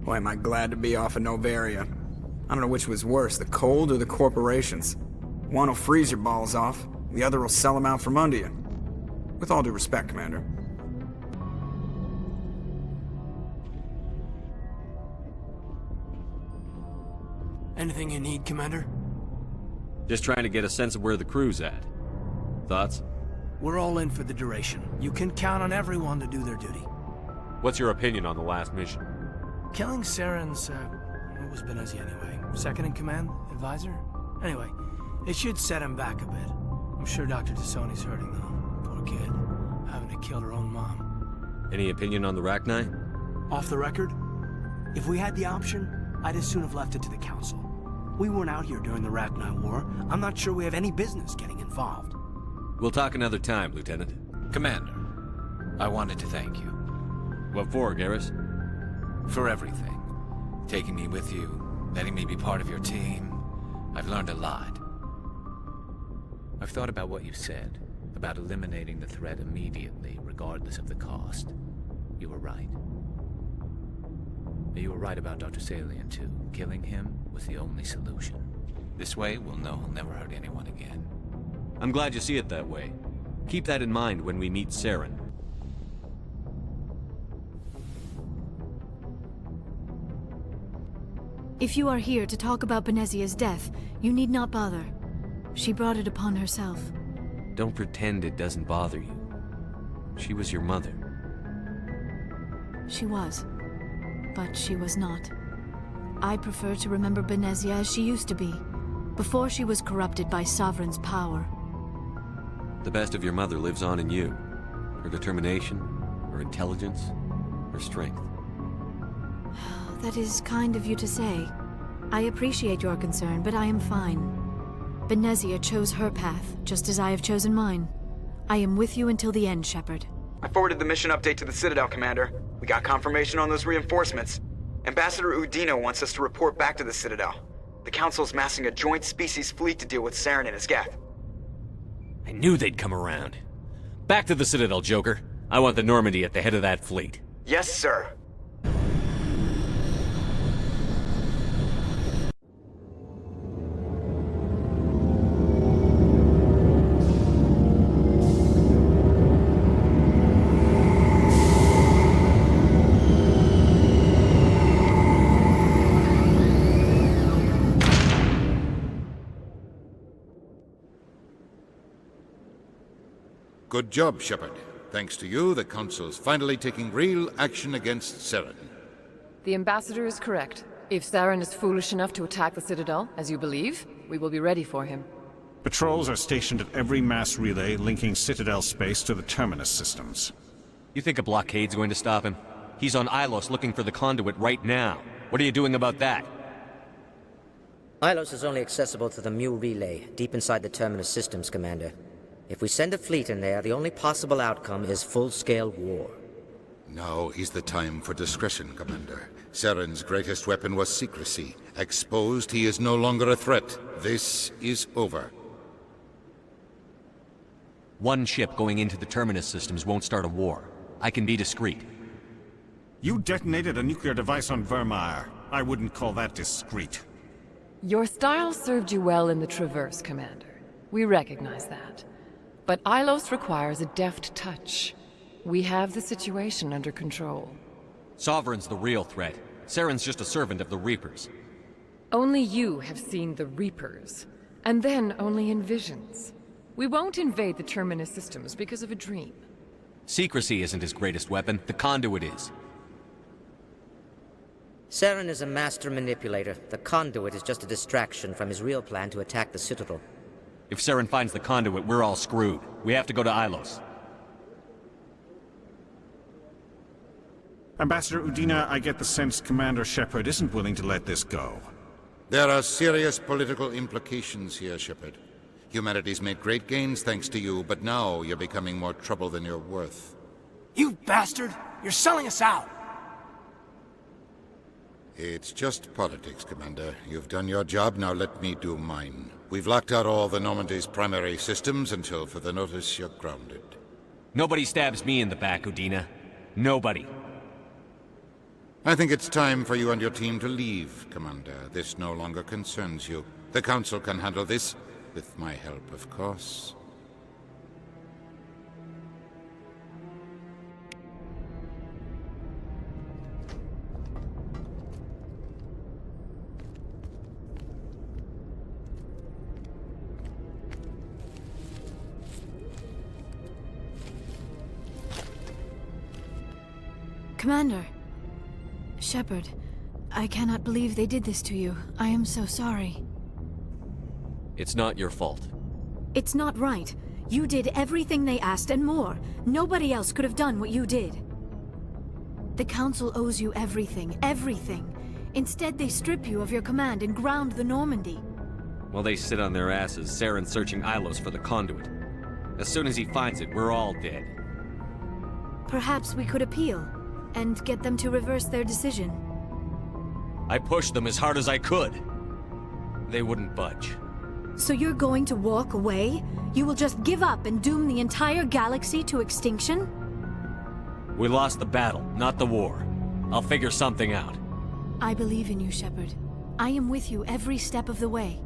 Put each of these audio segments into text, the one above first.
Boy, am I glad to be off of Novaria. I don't know which was worse, the cold or the corporations. One will freeze your balls off, the other will sell them out from under you. With all due respect, Commander. Anything you need, Commander? Just trying to get a sense of where the crew's at. Thoughts? We're all in for the duration. You can count on everyone to do their duty. What's your opinion on the last mission? Killing Saren's, what was Benezia anyway? Second in command? Advisor? Anyway, it should set him back a bit. I'm sure Dr. Tassoni's hurting though. Poor kid. Having to kill her own mom. Any opinion on the Rachni? Off the record? If we had the option, I'd as soon have left it to the Council. We weren't out here during the Rachni War. I'm not sure we have any business getting involved. We'll talk another time, Lieutenant. Commander, I wanted to thank you. What for, Garrus? For everything. Taking me with you, letting me be part of your team. I've learned a lot. I've thought about what you said, about eliminating the threat immediately, regardless of the cost. You were right. You were right about Dr. Salian, too. Killing him was the only solution. This way, we'll know he'll never hurt anyone again. I'm glad you see it that way. Keep that in mind when we meet Saren. If you are here to talk about Benezia's death, you need not bother. She brought it upon herself. Don't pretend it doesn't bother you. She was your mother. She was. But she was not. I prefer to remember Benezia as she used to be, before she was corrupted by Sovereign's power. The best of your mother lives on in you. Her determination, her intelligence, her strength. That is kind of you to say. I appreciate your concern, but I am fine. Benezia chose her path, just as I have chosen mine. I am with you until the end, Shepard. I forwarded the mission update to the Citadel, Commander. We got confirmation on those reinforcements. Ambassador Udina wants us to report back to the Citadel. The Council's massing a joint species fleet to deal with Saren and his Geth. I knew they'd come around. Back to the Citadel, Joker. I want the Normandy at the head of that fleet. Yes, sir. Good job, Shepard. Thanks to you, the Council's finally taking real action against Saren. The Ambassador is correct. If Saren is foolish enough to attack the Citadel, as you believe, we will be ready for him. Patrols are stationed at every mass relay linking Citadel space to the Terminus systems. You think a blockade's going to stop him? He's on Ilos looking for the conduit right now. What are you doing about that? Ilos is only accessible to the Mu relay, deep inside the Terminus systems, Commander. If we send a fleet in there, the only possible outcome is full-scale war. Now is the time for discretion, Commander. Saren's greatest weapon was secrecy. Exposed, he is no longer a threat. This is over. One ship going into the Terminus systems won't start a war. I can be discreet. You detonated a nuclear device on Vermeer. I wouldn't call that discreet. Your style served you well in the Traverse, Commander. We recognize that. But Ilos requires a deft touch. We have the situation under control. Sovereign's the real threat. Saren's just a servant of the Reapers. Only you have seen the Reapers, and then only in visions. We won't invade the Terminus systems because of a dream. Secrecy isn't his greatest weapon, the conduit is. Saren is a master manipulator. The conduit is just a distraction from his real plan to attack the Citadel. If Saren finds the conduit, we're all screwed. We have to go to Ilos. Ambassador Udina, I get the sense Commander Shepard isn't willing to let this go. There are serious political implications here, Shepard. Humanity's made great gains thanks to you, but now you're becoming more trouble than you're worth. You bastard! You're selling us out! It's just politics, Commander. You've done your job, now let me do mine. We've locked out all the Normandy's primary systems until further notice you're grounded. Nobody stabs me in the back, Udina. Nobody. I think it's time for you and your team to leave, Commander. This no longer concerns you. The Council can handle this, with my help, of course. Commander. Shepard, I cannot believe they did this to you. I am so sorry. It's not your fault. It's not right. You did everything they asked and more. Nobody else could have done what you did. The Council owes you everything, everything. Instead, they strip you of your command and ground the Normandy. While they sit on their asses, Saren's searching Ilos for the conduit. As soon as he finds it, we're all dead. Perhaps we could appeal, and get them to reverse their decision. I pushed them as hard as I could. They wouldn't budge. So you're going to walk away? You will just give up and doom the entire galaxy to extinction? We lost the battle, not the war. I'll figure something out. I believe in you, Shepard. I am with you every step of the way.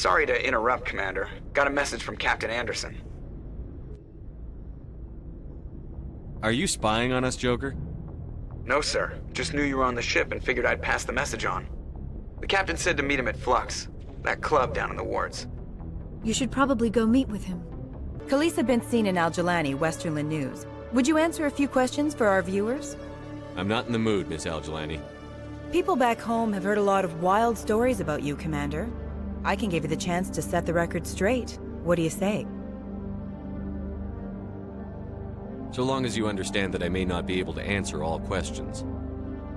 Sorry to interrupt, Commander. Got a message from Captain Anderson. Are you spying on us, Joker? No, sir. Just knew you were on the ship and figured I'd pass the message on. The captain said to meet him at Flux, that club down in the wards. You should probably go meet with him. Khaleesa Benzine in Al-Jalani, Westerland News. Would you answer a few questions for our viewers? I'm not in the mood, Miss Al-Jalani. People back home have heard a lot of wild stories about you, Commander. I can give you the chance to set the record straight. What do you say? So long as you understand that I may not be able to answer all questions.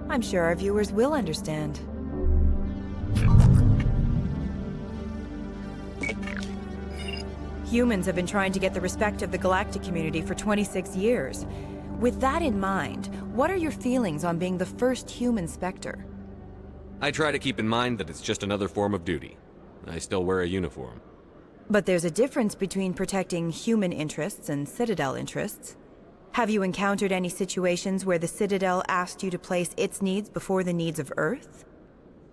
I'm sure our viewers will understand. Humans have been trying to get the respect of the galactic community for 26 years. With that in mind, what are your feelings on being the first human Spectre? I try to keep in mind that it's just another form of duty. I still wear a uniform. But there's a difference between protecting human interests and Citadel interests. Have you encountered any situations where the Citadel asked you to place its needs before the needs of Earth?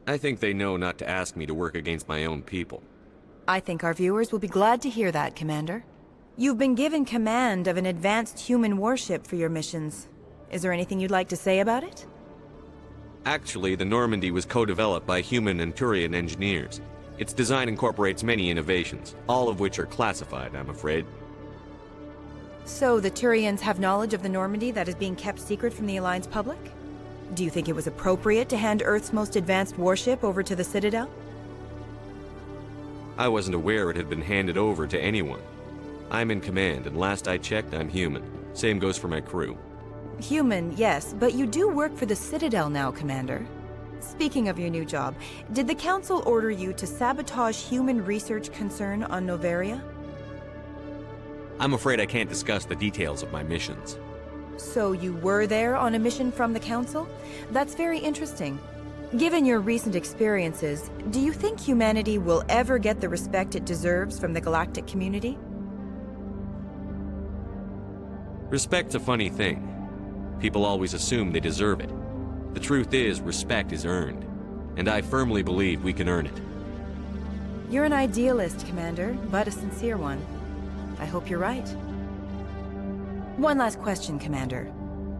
I think they know not to ask me to work against my own people. I think our viewers will be glad to hear that, Commander. You've been given command of an advanced human warship for your missions. Is there anything you'd like to say about it? Actually, the Normandy was co-developed by human and Turian engineers. Its design incorporates many innovations, all of which are classified, I'm afraid. So the Turians have knowledge of the Normandy that is being kept secret from the Alliance public? Do you think it was appropriate to hand Earth's most advanced warship over to the Citadel? I wasn't aware it had been handed over to anyone. I'm in command, and last I checked, I'm human. Same goes for my crew. Human, yes, but you do work for the Citadel now, Commander. Speaking of your new job, did the Council order you to sabotage human research concern on Noveria? I'm afraid I can't discuss the details of my missions. So you were there on a mission from the Council? That's very interesting. Given your recent experiences, do you think humanity will ever get the respect it deserves from the galactic community? Respect's a funny thing. People always assume they deserve it. The truth is, respect is earned. And I firmly believe we can earn it. You're an idealist, Commander, but a sincere one. I hope you're right. One last question, Commander.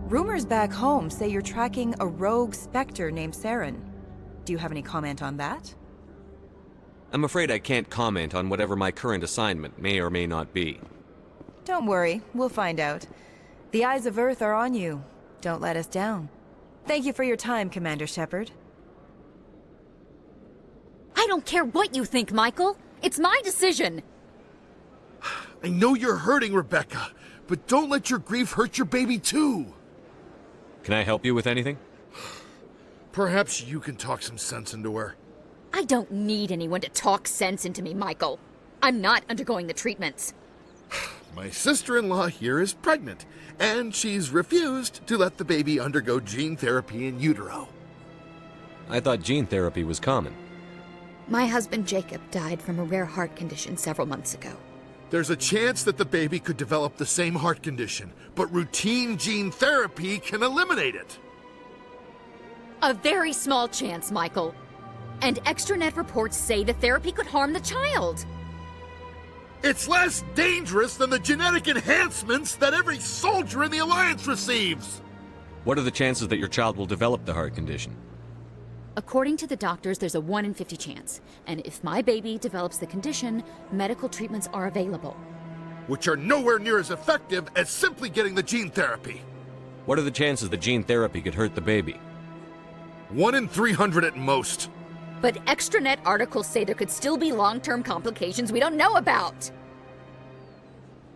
Rumors back home say you're tracking a rogue Spectre named Saren. Do you have any comment on that? I'm afraid I can't comment on whatever my current assignment may or may not be. Don't worry, we'll find out. The eyes of Earth are on you. Don't let us down. Thank you for your time, Commander Shepard. I don't care what you think, Michael. It's my decision. I know you're hurting, Rebecca, but don't let your grief hurt your baby too. Can I help you with anything? Perhaps you can talk some sense into her. I don't need anyone to talk sense into me, Michael. I'm not undergoing the treatments. My sister-in-law here is pregnant, and she's refused to let the baby undergo gene therapy in utero. I thought gene therapy was common. My husband Jacob died from a rare heart condition several months ago. There's a chance that the baby could develop the same heart condition, but routine gene therapy can eliminate it. A very small chance, Michael. And extranet reports say the therapy could harm the child. It's less dangerous than the genetic enhancements that every soldier in the Alliance receives. What are the chances that your child will develop the heart condition? According to the doctors, there's a 1 in 50 chance. And if my baby develops the condition, medical treatments are available. Which are nowhere near as effective as simply getting the gene therapy. What are the chances that gene therapy could hurt the baby? 1 in 300 at most. But extranet articles say there could still be long-term complications we don't know about.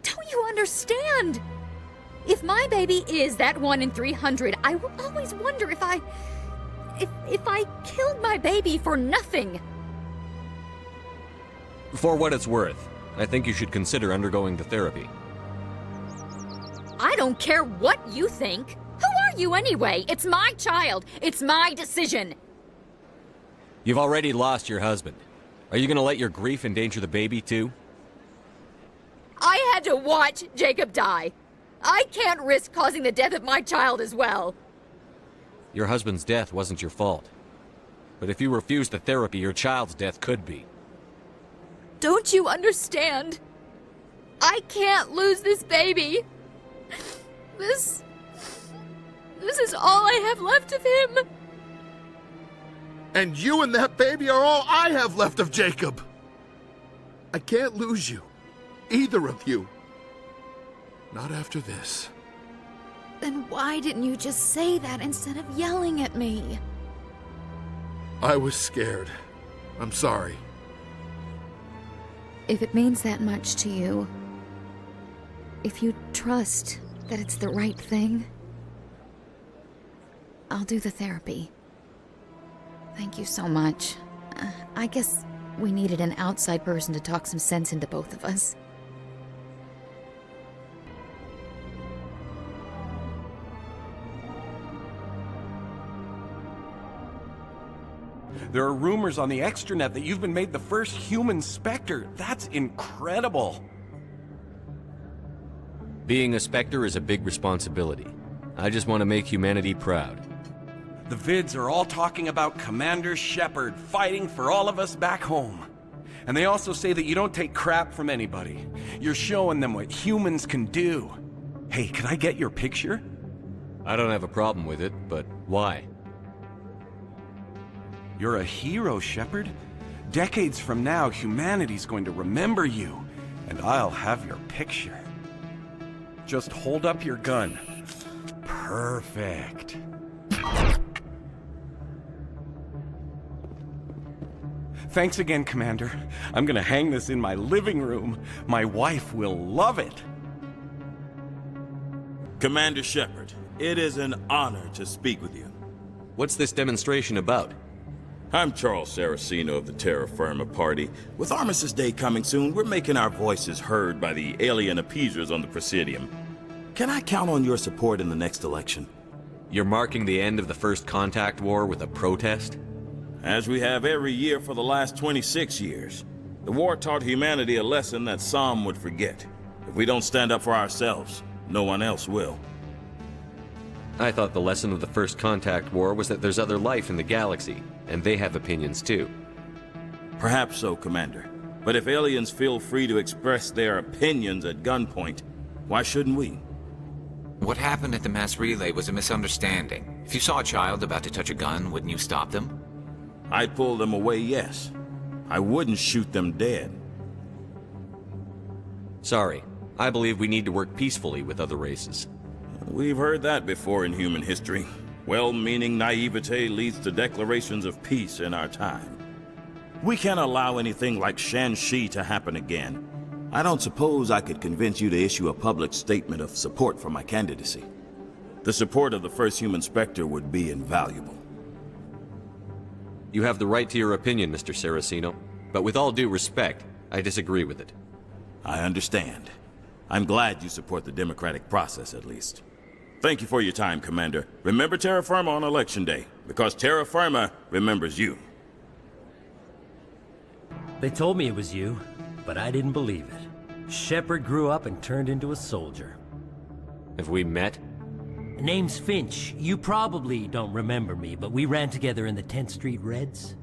Don't you understand? If my baby is that 1 in 300, I will always wonder if I killed my baby for nothing. For what it's worth, I think you should consider undergoing the therapy. I don't care what you think. Who are you anyway? It's my child. It's my decision. You've already lost your husband. Are you gonna let your grief endanger the baby too? I had to watch Jacob die. I can't risk causing the death of my child as well. Your husband's death wasn't your fault. But if you refuse the therapy, your child's death could be. Don't you understand? I can't lose this baby. This is all I have left of him. And you and that baby are all I have left of Jacob. I can't lose you. Either of you. Not after this. Then why didn't you just say that instead of yelling at me? I was scared. I'm sorry. If it means that much to you, if you trust that it's the right thing, I'll do the therapy. Thank you so much. I guess we needed an outside person to talk some sense into both of us. There are rumors on the extranet that you've been made the first human Spectre. That's incredible. Being a Spectre is a big responsibility. I just want to make humanity proud. The vids are all talking about Commander Shepard fighting for all of us back home. And they also say that you don't take crap from anybody. You're showing them what humans can do. Hey, can I get your picture? I don't have a problem with it, but why? You're a hero, Shepard. Decades from now, humanity's going to remember you, and I'll have your picture. Just hold up your gun. Perfect. Thanks again, Commander. I'm gonna hang this in my living room. My wife will love it. Commander Shepard, it is an honor to speak with you. What's this demonstration about? I'm Charles Saraceno of the Terra Firma Party. With Armistice Day coming soon, we're making our voices heard by the alien appeasers on the Presidium. Can I count on your support in the next election? You're marking the end of the First Contact War with a protest? As we have every year for the last 26 years. The war taught humanity a lesson that some would forget. If we don't stand up for ourselves, no one else will. I thought the lesson of the First Contact War was that there's other life in the galaxy, and they have opinions too. Perhaps so, Commander. But if aliens feel free to express their opinions at gunpoint, why shouldn't we? What happened at the mass relay was a misunderstanding. If you saw a child about to touch a gun, wouldn't you stop them? I'd pull them away, yes. I wouldn't shoot them dead. Sorry. I believe we need to work peacefully with other races. We've heard that before in human history. Well-meaning naivete leads to declarations of peace in our time. We can't allow anything like Shan-Shi to happen again. I don't suppose I could convince you to issue a public statement of support for my candidacy. The support of the first human Spectre would be invaluable. You have the right to your opinion, Mr. Saraceno, but with all due respect, I disagree with it. I understand. I'm glad you support the democratic process, at least. Thank you for your time, Commander. Remember Terra Firma on Election Day, because Terra Firma remembers you. They told me it was you, but I didn't believe it. Shepard grew up and turned into a soldier. Have we met? Name's Finch. You probably don't remember me, but we ran together in the 10th Street Reds.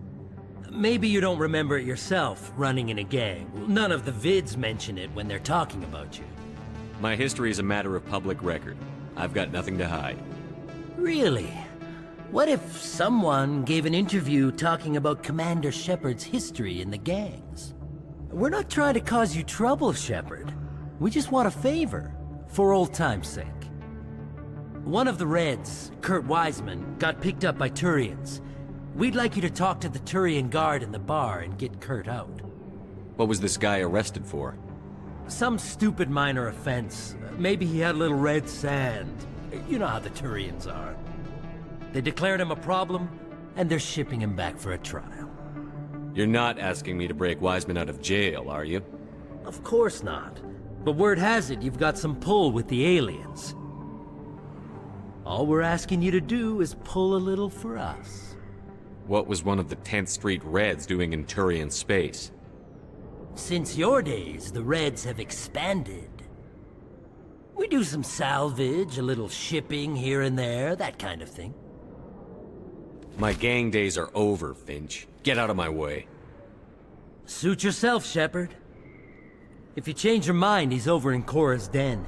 Maybe you don't remember it yourself, running in a gang. None of the vids mention it when they're talking about you. My history is a matter of public record. I've got nothing to hide. Really? What if someone gave an interview talking about Commander Shepard's history in the gangs? We're not trying to cause you trouble, Shepard. We just want a favor, for old time's sake. One of the Reds, Kurt Wiseman, got picked up by Turians. We'd like you to talk to the Turian guard in the bar and get Kurt out. What was this guy arrested for? Some stupid minor offense. Maybe he had a little red sand. You know how the Turians are. They declared him a problem, and they're shipping him back for a trial. You're not asking me to break Wiseman out of jail, are you? Of course not. But word has it you've got some pull with the aliens. All we're asking you to do is pull a little for us. What was one of the 10th Street Reds doing in Turian space? Since your days, the Reds have expanded. We do some salvage, a little shipping here and there, that kind of thing. My gang days are over, Finch. Get out of my way. Suit yourself, Shepard. If you change your mind, he's over in Cora's den.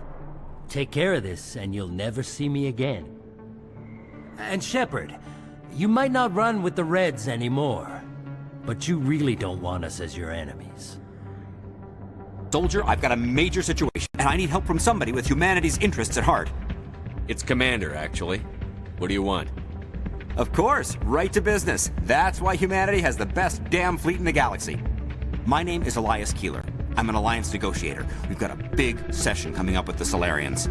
Take care of this, and you'll never see me again. And Shepard, you might not run with the Reds anymore, but you really don't want us as your enemies. Soldier, I've got a major situation, and I need help from somebody with humanity's interests at heart. It's Commander, actually. What do you want? Of course, right to business. That's why humanity has the best damn fleet in the galaxy. My name is Elias Keeler. I'm an alliance negotiator. We've got a big session coming up with the Solarians.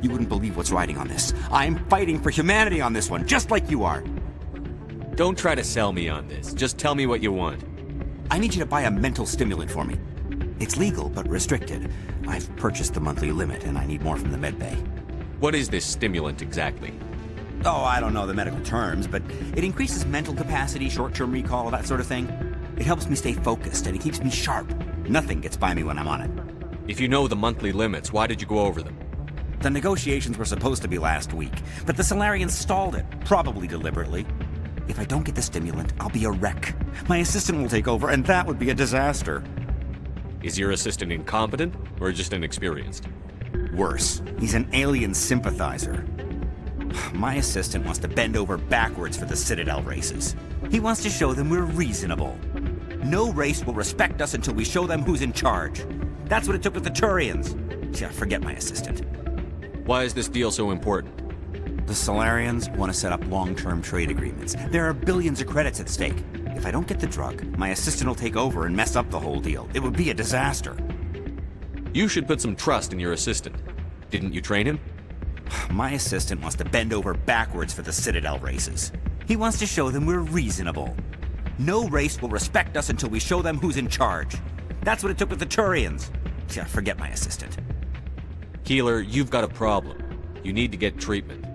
You wouldn't believe what's riding on this. I'm fighting for humanity on this one, just like you are. Don't try to sell me on this. Just tell me what you want. I need you to buy a mental stimulant for me. It's legal, but restricted. I've purchased the monthly limit, and I need more from the medbay. What is this stimulant exactly? Oh, I don't know the medical terms, but it increases mental capacity, short-term recall, that sort of thing. It helps me stay focused, and it keeps me sharp. Nothing gets by me when I'm on it. If you know the monthly limits, why did you go over them? The negotiations were supposed to be last week, but the Solarians stalled it, probably deliberately. If I don't get the stimulant, I'll be a wreck. My assistant will take over, and that would be a disaster. Is your assistant incompetent, or just inexperienced? Worse, he's an alien sympathizer. My assistant wants to bend over backwards for the Citadel races. He wants to show them we're reasonable. No race will respect us until we show them who's in charge. That's what it took with the Turians. Yeah, forget my assistant. Why is this deal so important? The Solarians want to set up long-term trade agreements. There are billions of credits at stake. If I don't get the drug, my assistant will take over and mess up the whole deal. It would be a disaster. You should put some trust in your assistant. Didn't you train him? My assistant wants to bend over backwards for the Citadel races. He wants to show them we're reasonable. No race will respect us until we show them who's in charge. That's what it took with the Turians. Yeah, forget my assistant. Keeler, you've got a problem. You need to get treatment.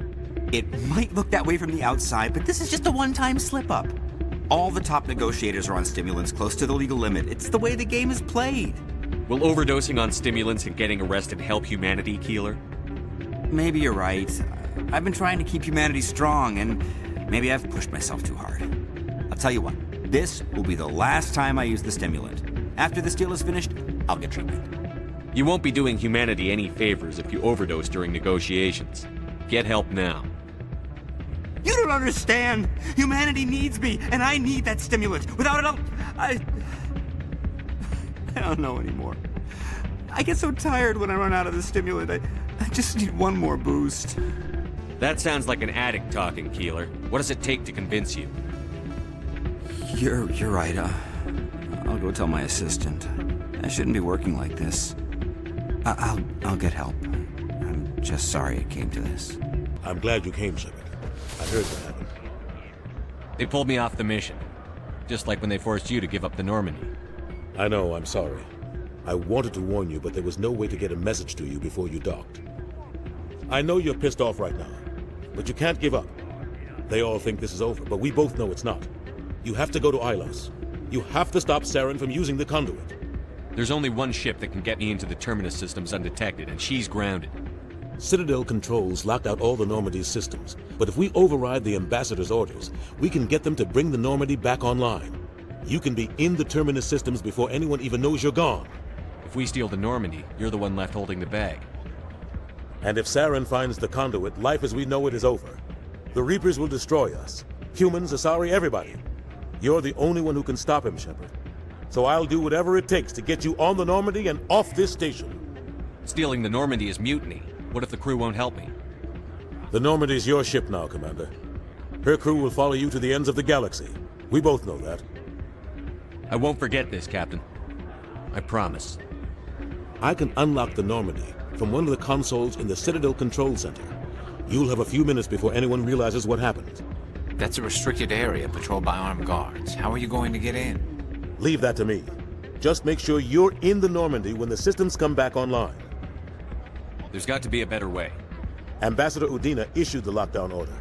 It might look that way from the outside, but this is just a one-time slip-up. All the top negotiators are on stimulants close to the legal limit. It's the way the game is played. Will overdosing on stimulants and getting arrested help humanity, Keeler? Maybe you're right. I've been trying to keep humanity strong, and maybe I've pushed myself too hard. I'll tell you what, this will be the last time I use the stimulant. After this deal is finished, I'll get treatment. You won't be doing humanity any favors if you overdose during negotiations. Get help now. You don't understand! Humanity needs me, and I need that stimulant. Without it, I don't know anymore. I get so tired when I run out of the stimulant. I just need one more boost. That sounds like an addict talking, Keeler. What does it take to convince you? You're right. I'll go tell my assistant. I shouldn't be working like this. I'll get help. I'm just sorry it came to this. I'm glad you came, Shepard. I heard what happened. They pulled me off the mission. Just like when they forced you to give up the Normandy. I know, I'm sorry. I wanted to warn you, but there was no way to get a message to you before you docked. I know you're pissed off right now, but you can't give up. They all think this is over, but we both know it's not. You have to go to Ilos. You have to stop Saren from using the conduit. There's only one ship that can get me into the Terminus systems undetected, and she's grounded. Citadel controls locked out all the Normandy's systems, but if we override the Ambassador's orders, we can get them to bring the Normandy back online. You can be in the Terminus systems before anyone even knows you're gone. If we steal the Normandy, you're the one left holding the bag. And if Saren finds the conduit, life as we know it is over. The Reapers will destroy us. Humans, Asari, everybody. You're the only one who can stop him, Shepard. So I'll do whatever it takes to get you on the Normandy and off this station. Stealing the Normandy is mutiny. What if the crew won't help me? The Normandy's your ship now, Commander. Her crew will follow you to the ends of the galaxy. We both know that. I won't forget this, Captain. I promise. I can unlock the Normandy from one of the consoles in the Citadel Control Center. You'll have a few minutes before anyone realizes what happened. That's a restricted area patrolled by armed guards. How are you going to get in? Leave that to me. Just make sure you're in the Normandy when the systems come back online. There's got to be a better way. Ambassador Udina issued the lockdown order.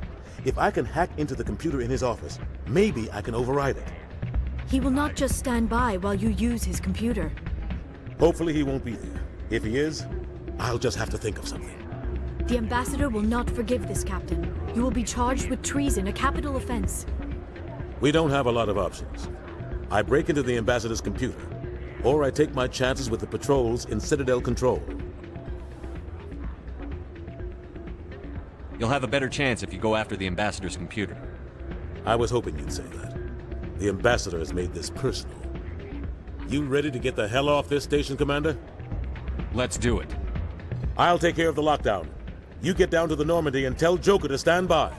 If I can hack into the computer in his office, maybe I can override it. He will not just stand by while you use his computer. Hopefully he won't be there. If he is, I'll just have to think of something. The Ambassador will not forgive this, Captain. You will be charged with treason, a capital offense. We don't have a lot of options. I break into the Ambassador's computer, or I take my chances with the patrols in Citadel Control. You'll have a better chance if you go after the Ambassador's computer. I was hoping you'd say that. The Ambassador has made this personal. You ready to get the hell off this station, Commander? Let's do it. I'll take care of the lockdown. You get down to the Normandy and tell Joker to stand by.